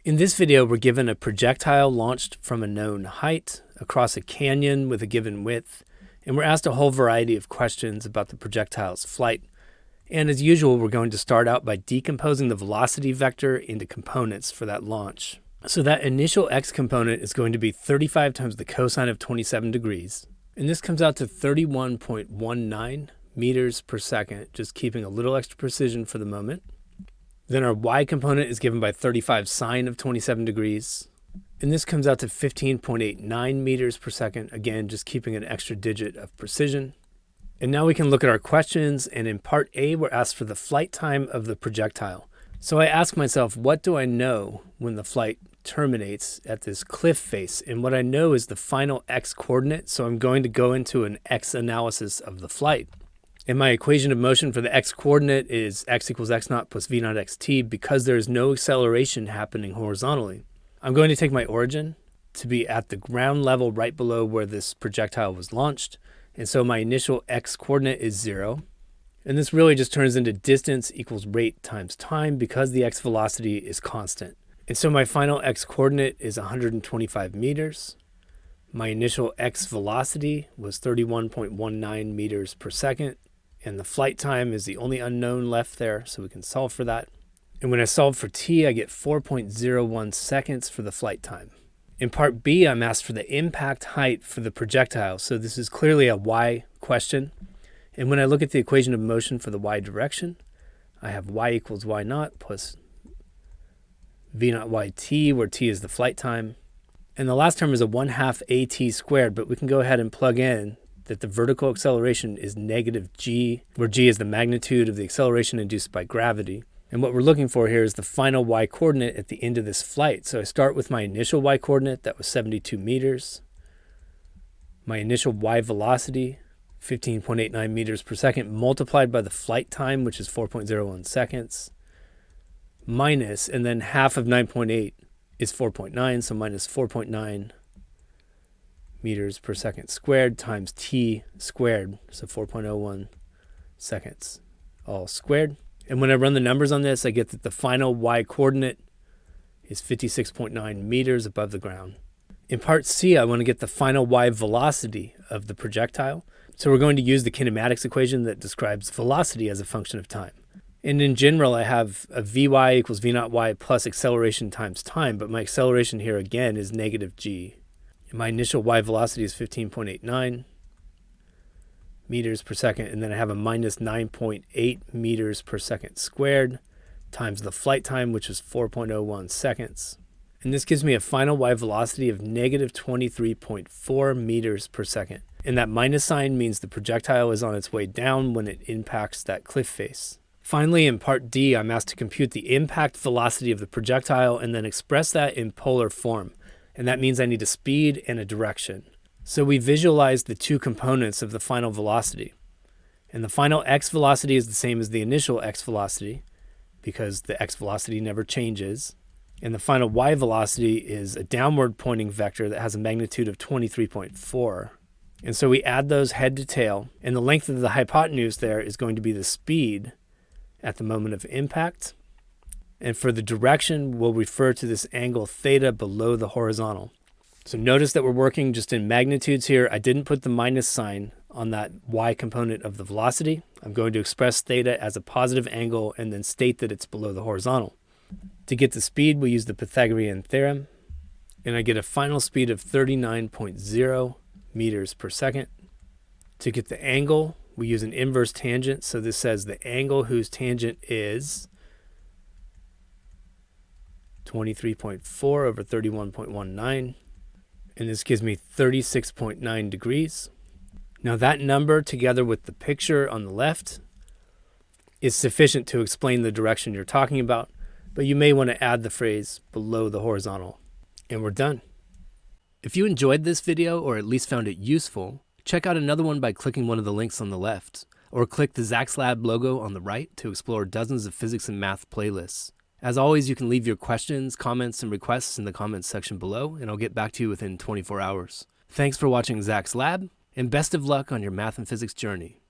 In this video, we're given a projectile launched from a known height across a canyon with a given width, and we're asked a whole variety of questions about the projectile's flight. And as usual, we're going to start out by decomposing the velocity vector into components for that launch. So that initial x component is going to be 35 times the cosine of 27 degrees. And this comes out to 31.19 meters per second, just keeping a little extra precision for the moment. Then our y component is given by 35 sine of 27 degrees. And this comes out to 15.89 meters per second, again, just keeping an extra digit of precision. And now we can look at our questions, and in part A, we're asked for the flight time of the projectile. So I ask myself, what do I know when the flight terminates at this cliff face? And what I know is the final x coordinate, so I'm going to go into an x analysis of the flight. And my equation of motion for the x coordinate is x equals x naught plus v naught xt because there is no acceleration happening horizontally. I'm going to take my origin to be at the ground level right below where this projectile was launched. And so my initial x coordinate is 0. And this really just turns into distance equals rate times time because the x velocity is constant. And so my final x coordinate is 125 meters. My initial x velocity was 31.19 meters per second. And the flight time is the only unknown left there, so we can solve for that. And when I solve for t, I get 4.01 seconds for the flight time. In part B, I'm asked for the impact height for the projectile, so this is clearly a y question. And when I look at the equation of motion for the y direction, I have y equals y naught plus v naught yt, where t is the flight time. And the last term is a 1/2 at squared, but we can go ahead and plug in that the vertical acceleration is negative g, where g is the magnitude of the acceleration induced by gravity. And what we're looking for here is the final y coordinate at the end of this flight. So I start with my initial y coordinate, that was 72 meters. My initial y velocity, 15.89 meters per second, multiplied by the flight time, which is 4.01 seconds, minus, and then half of 9.8 is 4.9, so minus 4.9 meters per second squared times t squared, so 4.01 seconds all squared. And when I run the numbers on this, I get that the final y coordinate is 56.9 meters above the ground. In part C, I want to get the final y velocity of the projectile. So we're going to use the kinematics equation that describes velocity as a function of time. And in general, I have a vy equals v naught y plus acceleration times time, but my acceleration here again is negative g. And my initial y velocity is 15.89 meters per second, and then I have a minus 9.8 meters per second squared times the flight time, which is 4.01 seconds. And this gives me a final y velocity of negative 23.4 meters per second. And that minus sign means the projectile is on its way down when it impacts that cliff face. Finally, in part D, I'm asked to compute the impact velocity of the projectile and then express that in polar form. And that means I need a speed and a direction. So we visualize the two components of the final velocity. And the final x velocity is the same as the initial x velocity because the x velocity never changes. And the final y velocity is a downward pointing vector that has a magnitude of 23.4. And so we add those head to tail, and the length of the hypotenuse there is going to be the speed at the moment of impact. And for the direction, we'll refer to this angle theta below the horizontal. So notice that we're working just in magnitudes here. I didn't put the minus sign on that y component of the velocity. I'm going to express theta as a positive angle and then state that it's below the horizontal. To get the speed, we use the Pythagorean theorem, and I get a final speed of 39.0 meters per second. To get the angle, we use an inverse tangent. So this says the angle whose tangent is 23.4 over 31.19. And this gives me 36.9 degrees. Now that number, together with the picture on the left, is sufficient to explain the direction you're talking about, but you may want to add the phrase below the horizontal. And we're done. If you enjoyed this video, or at least found it useful, check out another one by clicking one of the links on the left, or click the Zach's Lab logo on the right to explore dozens of physics and math playlists. As always, you can leave your questions, comments, and requests in the comments section below, and I'll get back to you within 24 hours. Thanks for watching Zach's Lab, and best of luck on your math and physics journey.